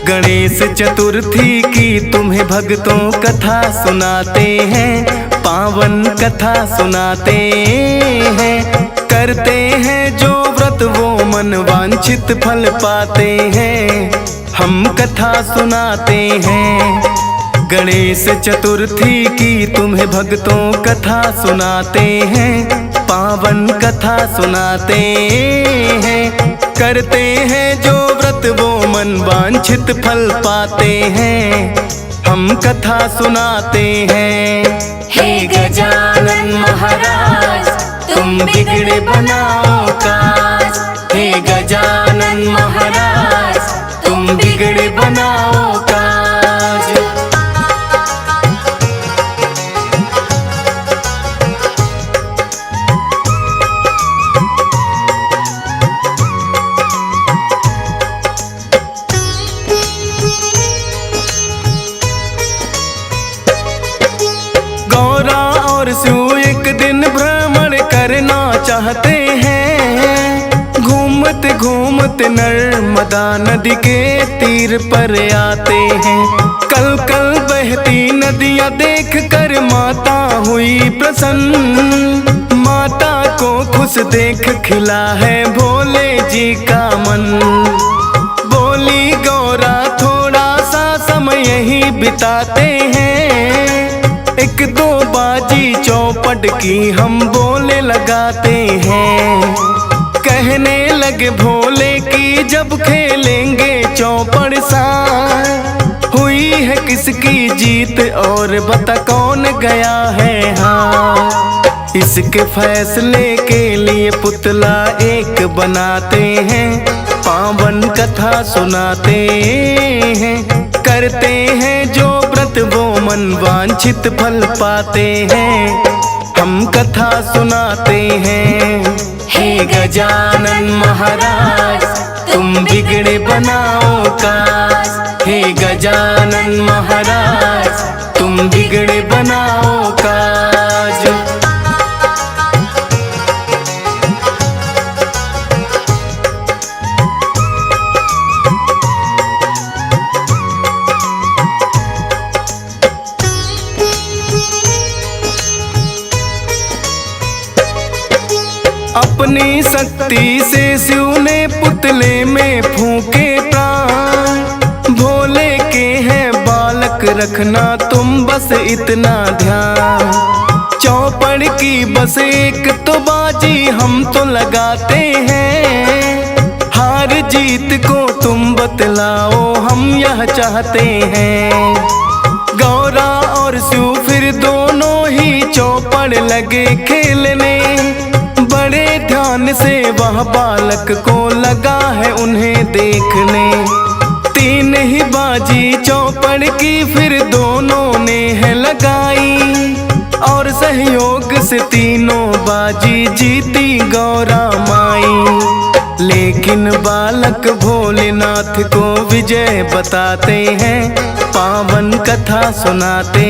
गणेश चतुर्थी की तुम्हें भक्तों कथा सुनाते हैं, पावन कथा सुनाते हैं। करते हैं जो व्रत वो मन वांछित फल पाते हैं, हम कथा सुनाते हैं। गणेश चतुर्थी की तुम्हें भक्तों कथा सुनाते हैं, पावन कथा सुनाते हैं। करते हैं जो व्रत वो मन वांछित फल पाते हैं, हम कथा सुनाते हैं। हे गजानन महाराज तुम बिगड़े बनाओ काज, हे गजानन महाराज तुम बिगड़े बनाओ काज। गौरा और शिव एक दिन भ्रमण करना चाहते हैं। घूमते घूमते नर्मदा नदी के तीर पर आते हैं। कल कल बहती नदियाँ देख कर माता हुई प्रसन्न, माता को खुश देख खिला है भोले जी का मन। बोली गौरा थोड़ा सा समय यही बिताते हैं, एक दो बाजी चौपट की हम बोले लगाते हैं। कहने लगे भोले की जब खेलेंगे चौपड़ सा, हुई है किसकी जीत और बता कौन गया है हाँ। इसके फैसले के लिए पुतला एक बनाते हैं, पावन कथा सुनाते हैं। करते हैं जो व्रत वो मन वांछित फल पाते हैं, हम कथा सुनाते हैं। हे गजानन महाराज तुम बिगड़े बनाओ काज, हे गजानन महाराज तुम बिगड़े बनाओ काज। अपनी शक्ति से शिव ने पुतले में फूके प्राण, भोले के हैं बालक रखना तुम बस इतना ध्यान। चौपड़ की बस एक तो बाजी हम तो लगाते हैं, हार जीत को तुम बतलाओ हम यह चाहते हैं। गौरा और शिव फिर दोनों ही चौपड़ लगे खेलने, बड़े ध्यान से वह बालक को लगा है उन्हें देखने। तीन ही बाजी चौपड़ की फिर दोनों ने है लगाई, और सहयोग से तीनों बाजी जीती गौरा माई। लेकिन बालक भोलेनाथ को विजय बताते हैं, पावन कथा सुनाते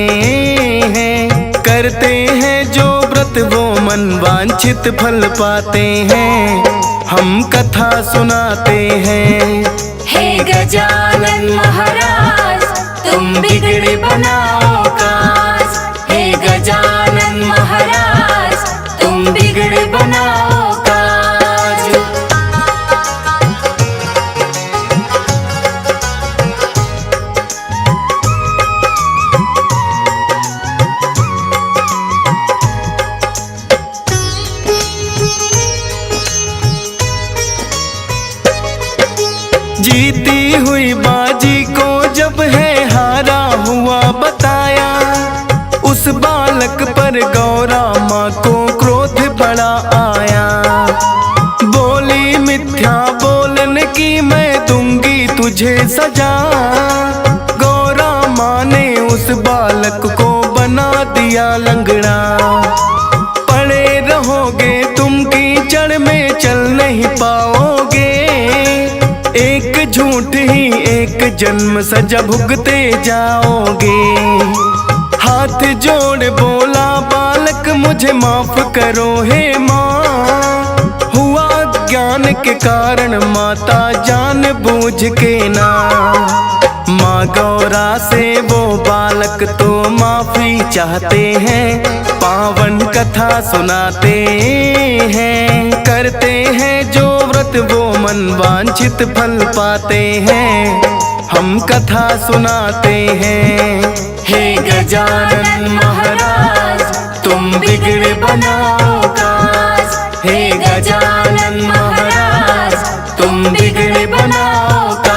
हैं। करते हैं जो व्रत वो मन वांछित फल पाते हैं, हम कथा सुनाते हैं। हे गजानन महाराज तुम बिगड़े बनाओ काज, हे गजानन महाराज तुम बिगड़े बनाओ काज। जीती हुई बाजी को जब है हारा हुआ बताया, उस बालक पर गौरा माँ को क्रोध बड़ा आया। बोली मिथ्या बोलने की मैं दूंगी तुझे सजा, गौरा माँ ने उस बालक को बना दिया लंगड़ा। पड़े रहोगे तुम कीचड़ में चल नहीं पाओगे, एक झूठ ही एक जन्म सजा भुगते जाओगे। हाथ जोड़ बोला बालक मुझे माफ करो हे माँ, ज्ञान के कारण माता जान बूझ के ना माँ गौरा से वो बालक तो माफी चाहते हैं, पावन कथा सुनाते हैं। करते हैं जो व्रत वो मन वांछित फल पाते हैं, हम कथा सुनाते हैं। हे गजानन महाराज तुम बिगड़ बनाओ काज। हे गजानन महाराज तुम बिगड़ बनाओ काज।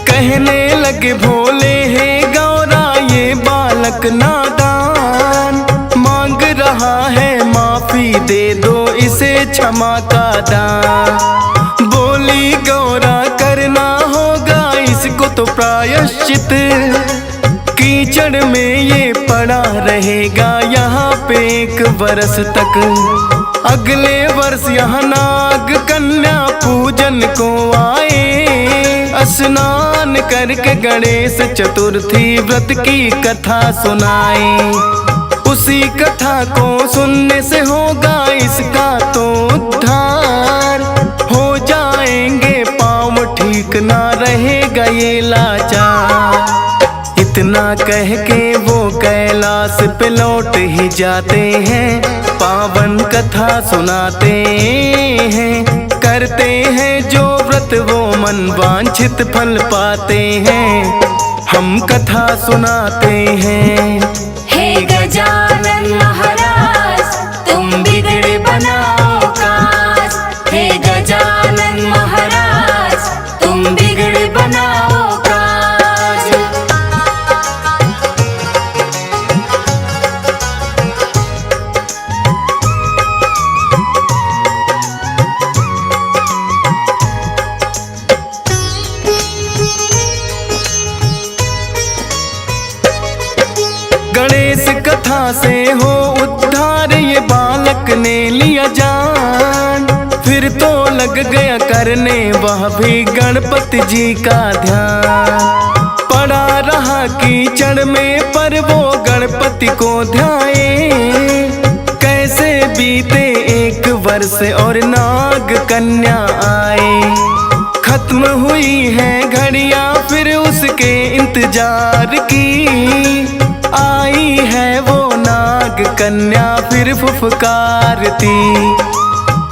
कहने लगे भोले हे गौरा ये बालक नादान, मांग रहा है माफी दे दो इसे क्षमा का दान। बोली गौरा करना होगा इसको तो प्रायश्चित, कीचड़ में ये पड़ा रहेगा यहाँ पे 1 वर्ष तक। अगले वर्ष यहाँ नाग कन्या पूजन को आए, स्नान करके गणेश चतुर्थी व्रत की कथा सुनाए। उसी कथा को सुनने से होगा इसका तो उद्धार, हो जाएंगे पाँव ठीक ना रहेगा ये लाचार। इतना कह के वो कैलाश पे लौट ही जाते हैं, पावन कथा सुनाते हैं। करते हैं जो व्रत वो मन वांछित फल पाते हैं, हम कथा सुनाते हैं। हे गजानन महाराज तुम बिगड़ बनाओ काज। हे गजानन महाराज तुम बिगड़ बनाओ काज। गणेश कथा से हो उद्धार ये बालक ने लिया जान, फिर तो लग गया करने वह भी गणपति जी का ध्यान। पड़ा रहा कीचड़ में पर वो गणपति को ध्याए, कैसे बीते 1 वर्ष और नाग कन्या आए। खत्म हुई है घड़ियां फिर उसके इंतजार की, आई है वो नाग कन्या फिर फुफकारती।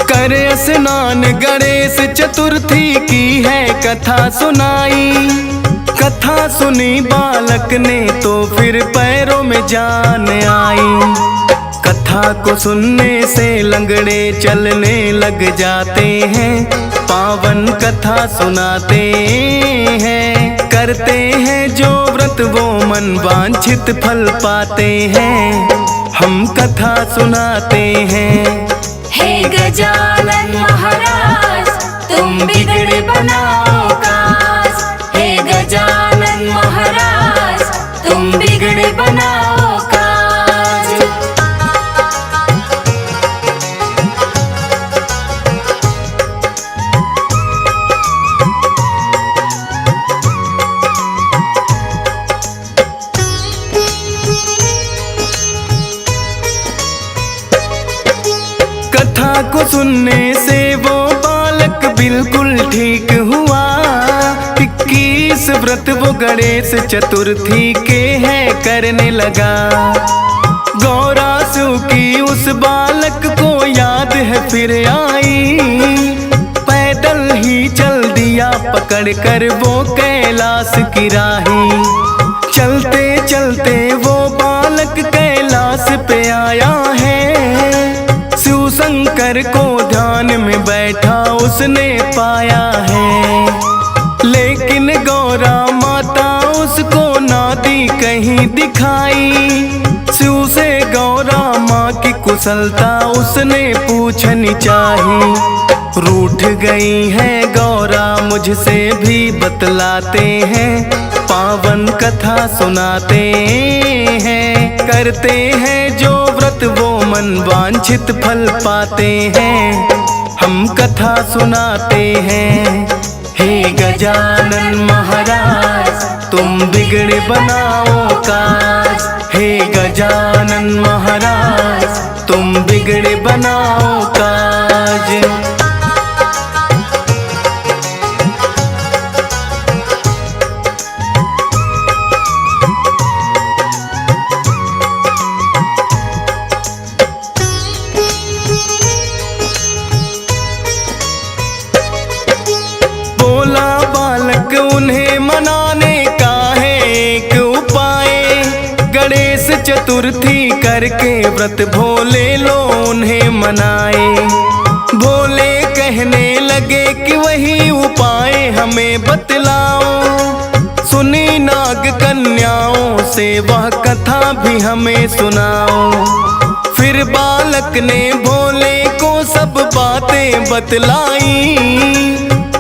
करे स्नान गणेश चतुर्थी की है कथा सुनाई, कथा सुनी बालक ने तो फिर पैरों में जान आई। कथा को सुनने से लंगड़े चलने लग जाते हैं, पावन कथा सुनाते हैं। करते हैं जो व्रत वो मन वांछित फल पाते हैं, हम कथा सुनाते हैं। हे गजानन महाराज तुम बिगड़ बनाओ काज। हे गजानन महाराज तुम बिगड़ बनाओ काज। कथा को सुनने से वो बालक बिल्कुल ठीक हुआ। 21 व्रत वो गणेश चतुर्थी के है करने लगा। गौरा शिव की उस बालक को याद है फिर आई, पैदल ही चल दिया पकड़ कर वो कैलाश की राही। चलते चलते वो बालक कैलाश पे आया है, शिव शंकर को ध्यान में बैठा उसने पाया है। लेकिन गौरा माता उसको ना दी कहीं दिखाई, शिव से गौरा माँ की कुशलता उसने पूछनी चाही। रूठ गई है गौरा मुझसे भी बतलाते हैं, पावन कथा सुनाते हैं। करते हैं जो व्रत वो मन वांछित फल पाते हैं, हम कथा सुनाते हैं। हे गजानन महाराज तुम बिगड़े बनाओ काज। हे गजानन महाराज तुम बिगड़े बनाओ काज। बोला बालक उन्हें मनाने का है एक उपाय। गणेश चतुर्थी करके व्रत भोले लो उन्हें मनाए। भोले कहने लगे कि वही उपाय हमें बतलाओ। सुनी नाग कन्याओं से वह कथा भी हमें सुनाओ। फिर बालक ने भोले को सब बातें बतलाई।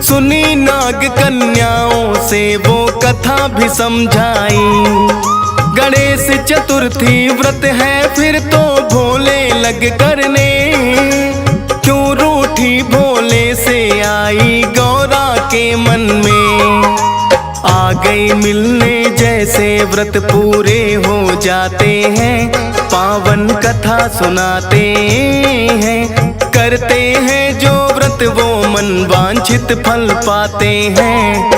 सुनी नाग कन्याओं से वो कथा भी समझाई। गणेश चतुर्थी व्रत है फिर तो भोले लग करने। क्यों रूठी भोले से आई गौरा के मन में। आ गई मिलने जैसे व्रत पूरे हो जाते हैं। पावन कथा सुनाते हैं। करते हैं जो व्रत वो मन वांछित फल पाते हैं।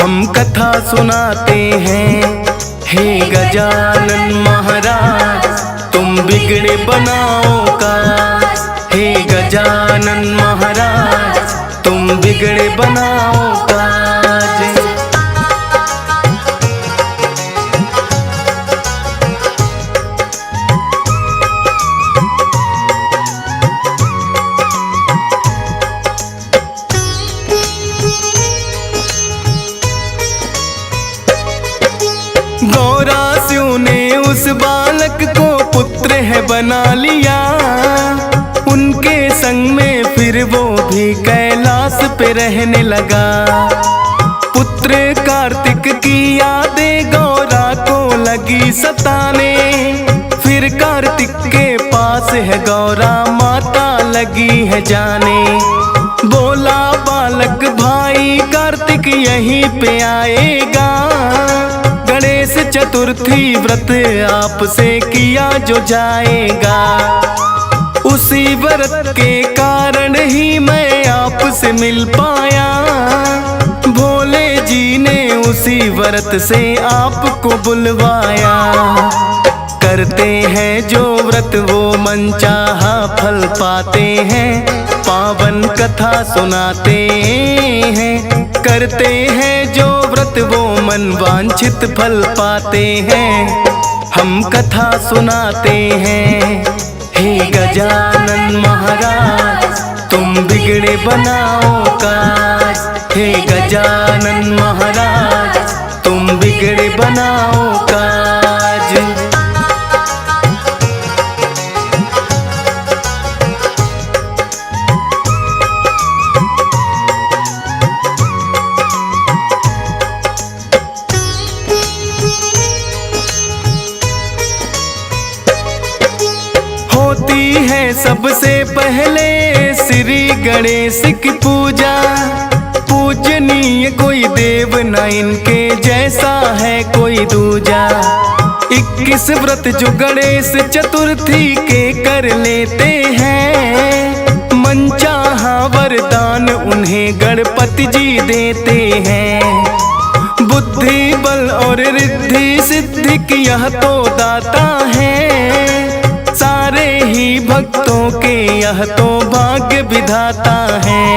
हम कथा सुनाते हैं। हे गजानन महाराज तुम बिगड़े बनाओ काज। हे गजानन महाराज तुम बिगड़े बनाओ काज। गौरास्यों ने उस बालक को पुत्र है बना लिया। उनके संग में फिर वो भी कैलाश पे रहने लगा। पुत्र कार्तिक की यादें गौरा को लगी सताने। फिर कार्तिक के पास है गौरा माता लगी है जाने। बोला बालक भाई कार्तिक यहीं पे आएगा। गणेश चतुर्थी व्रत आपसे किया जो जाएगा। उसी व्रत के कारण ही मैं आपसे मिल पाया। भोले जी ने उसी व्रत से आपको बुलवाया। करते हैं जो व्रत वो मनचाहा फल पाते हैं। पावन कथा सुनाते हैं। करते हैं जो व्रत वो मन वांछित फल पाते हैं। हम कथा सुनाते हैं। हे गजानन महाराज तुम बिगड़े बनाओ काज। हे गजानन महाराज तुम बिगड़े बनाओ काज। होती है सबसे पहले श्री गणेश की पूजा। पूजनीय कोई देव न इनके जैसा है कोई दूजा। 21 व्रत जो गणेश चतुर्थी के कर लेते हैं। मनचाहा वरदान उन्हें गणपति जी देते हैं। बुद्धि बल और रिद्धि सिद्धि की यह तो दाता है। सारे ही भक्तों के यह तो भाग्य विधाता है।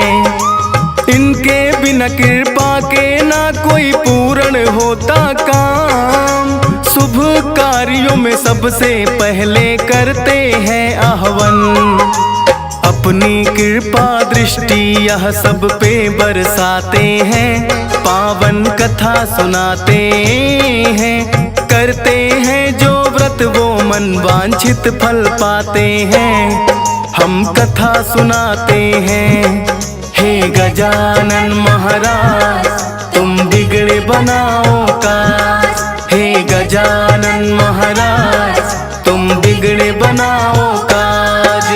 इनके बिना कृपा के ना कोई पूर्ण होता काम। शुभ कार्यों में सबसे पहले करते हैं आह्वान। अपनी कृपा दृष्टि यह सब पे बरसाते हैं। पावन कथा सुनाते हैं। करते हैं जो व्रत वो मन वांछित फल पाते हैं। हम कथा सुनाते हैं। हे गजानन महाराज तुम बिगड़े बनाओ काज। हे गजानन महाराज तुम बिगड़े बनाओ काज।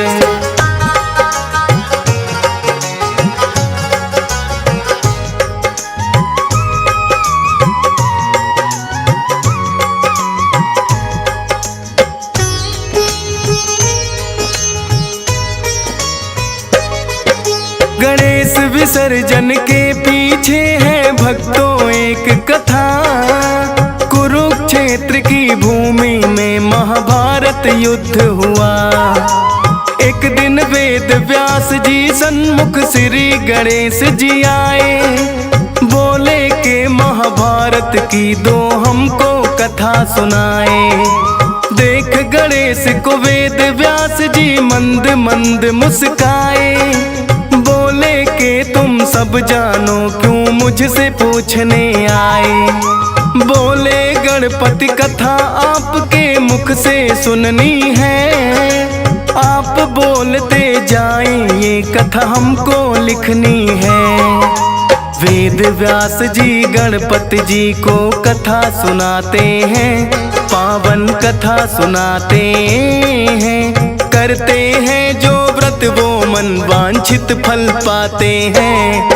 विसर्जन के पीछे है भक्तों एक कथा। कुरुक्षेत्र की भूमि में महाभारत युद्ध हुआ। एक दिन वेद व्यास जी सन्मुख श्री गणेश जी आए। बोले के महाभारत की दो हमको कथा सुनाए। देख गणेश को वेद व्यास जी मंद मंद मुस्काए। बोले के तुम सब जानो क्यों मुझसे पूछने आए। बोले गणपति कथा आपके मुख से सुननी है। आप बोलते जाएं ये कथा हमको लिखनी है। वेद व्यास जी गणपति जी को कथा सुनाते हैं। पावन कथा सुनाते हैं। करते हैं जो व्रत वो मन वांछित फल पाते हैं।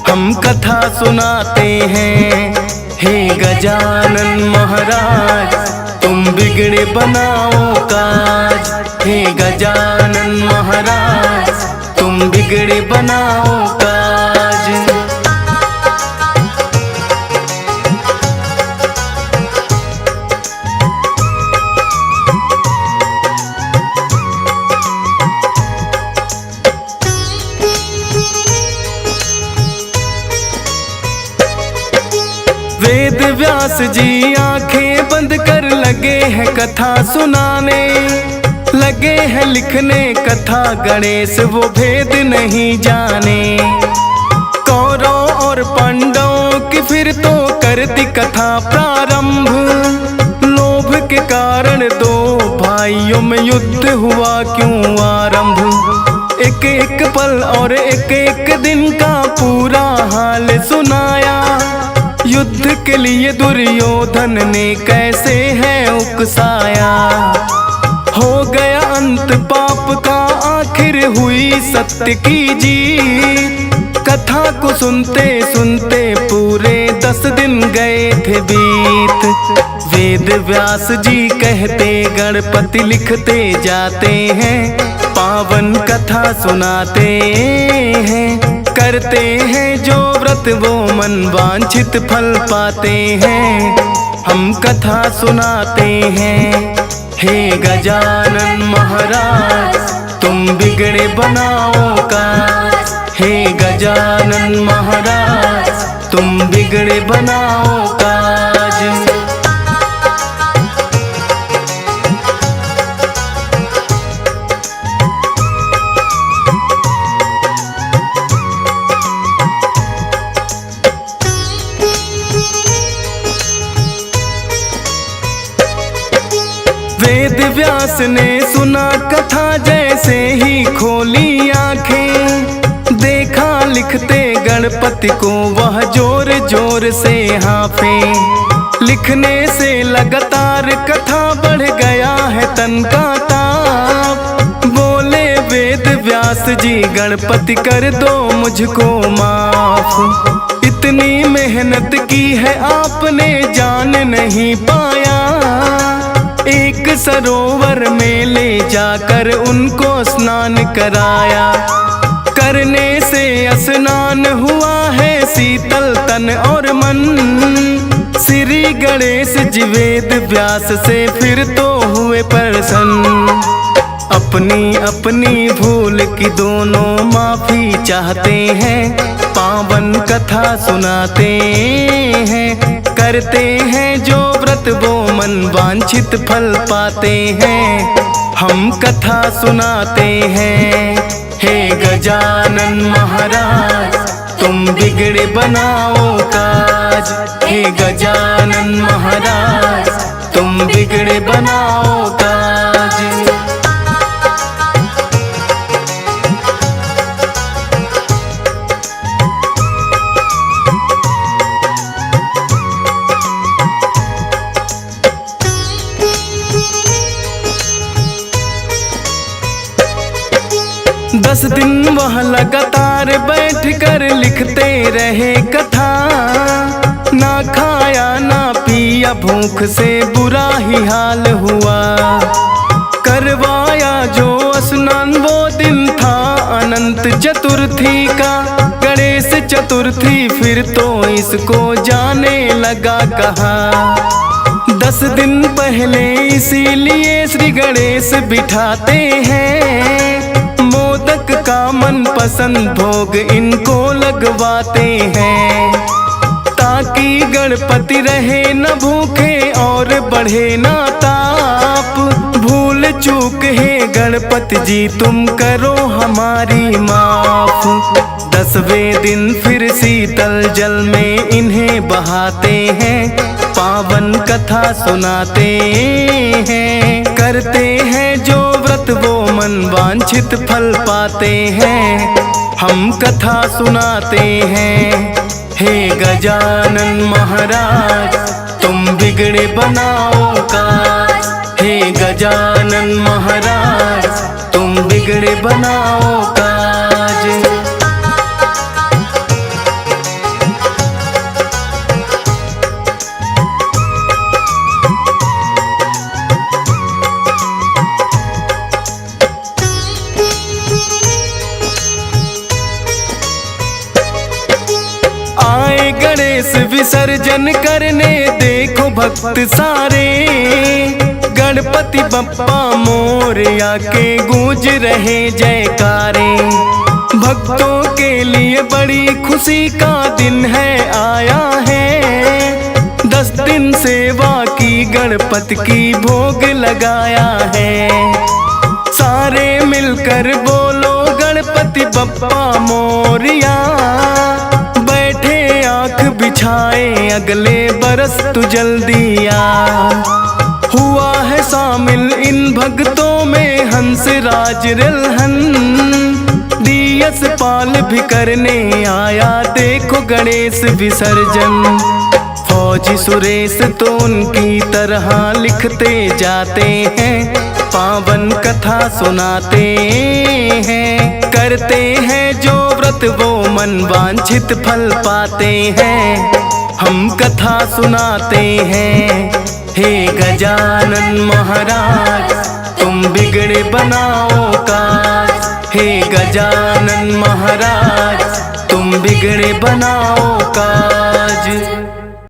हम कथा सुनाते हैं। हे गजानन महाराज तुम बिगड़े बनाओ काज। हे गजानन महाराज तुम बिगड़े बनाओ काज। वेद व्यास जी आंखें बंद कर लगे हैं कथा सुनाने। लगे हैं लिखने कथा गणेश वो भेद नहीं जाने। कौरव और पांडवों की फिर तो करती कथा प्रारंभ। लोभ के कारण दो भाइयों में युद्ध हुआ क्यों आरंभ। एक एक पल और एक एक दिन का पूरा हाल सुनाया। युद्ध के लिए दुर्योधन ने कैसे है उकसाया। हो गया अंत पाप का आखिर हुई सत्य की जीत। कथा को सुनते सुनते पूरे 10 दिन गए थे बीत। वेद व्यास जी कहते गणपति लिखते जाते हैं। पावन कथा सुनाते हैं। करते हैं जो व्रत वो मन वांछित फल पाते हैं। हम कथा सुनाते हैं। हे गजानन महाराज तुम बिगड़े बनाओ काज। हे गजानन महाराज तुम बिगड़े बनाओ काज। वेद व्यास ने सुना कथा जैसे ही खोली आंखें। देखा लिखते गणपति को वह जोर जोर से हाँफे। लिखने से लगातार कथा बढ़ गया है तन का ताप। बोले वेद व्यास जी गणपति कर दो मुझको माफ। इतनी मेहनत की है आपने जान नहीं पाया। एक सरोवर में ले जाकर उनको स्नान कराया। करने से स्नान हुआ है शीतल तन और मन। श्री गणेश जी वेद व्यास से फिर तो हुए प्रसन्न। अपनी अपनी भूल की दोनों माफी चाहते हैं। पावन कथा सुनाते हैं। करते हैं जो व्रत वो मन वांछित फल पाते हैं। हम कथा सुनाते हैं। हे गजानन महाराज तुम बिगड़े बनाओ काज। हे गजानन महाराज तुम बिगड़े बनाओ काज। दस दिन वह लगातार बैठ कर लिखते रहे कथा। ना खाया ना पिया भूख से बुरा ही हाल हुआ। करवाया जो स्नान वो दिन था अनंत चतुर्थी का। गणेश चतुर्थी फिर तो इसको जाने लगा कहाँ। 10 दिन पहले इसीलिए श्री गणेश बिठाते हैं, मोदक का मनपसंद भोग इनको लगवाते हैं, ताकि गणपति रहे न भूखे और बढ़े न ताप। भूल चूक है गणपति जी तुम करो हमारी माफ। 10वें दिन फिर शीतल जल में इन्हें बहाते हैं, पावन कथा सुनाते हैं, करते हैं जो व्रत वो मन वांछित फल पाते हैं। हम कथा सुनाते हैं, हे गजानन महाराज तुम बिगड़े बनाओ काज। हे गजानन महाराज तुम बिगड़े बनाओ काज। आए गणेश विसर्जन करने देखो भक्त सारे, गणपति बप्पा मोरया के गूंज रहे जयकारे। भक्तों के लिए बड़ी खुशी का दिन है आया है, 10 दिन सेवा की गणपति की भोग लगाया है। सारे मिलकर बोलो गणपति बप्पा मोरया, आँख बिछाए अगले बरस तू जल्दी आ। हुआ है शामिल इन भक्तों में हंस राज रिलहन, डीएस पाल भी करने आया देखो गणेश विसर्जन। फौजी सुरेश तो उनकी तरह लिखते जाते हैं, पावन कथा सुनाते हैं, करते हैं जो व्रत वो मन वांछित फल पाते हैं। हम कथा सुनाते हैं, हे गजानन महाराज तुम बिगड़े बनाओ काज। हे गजानन महाराज तुम बिगड़े बनाओ काज।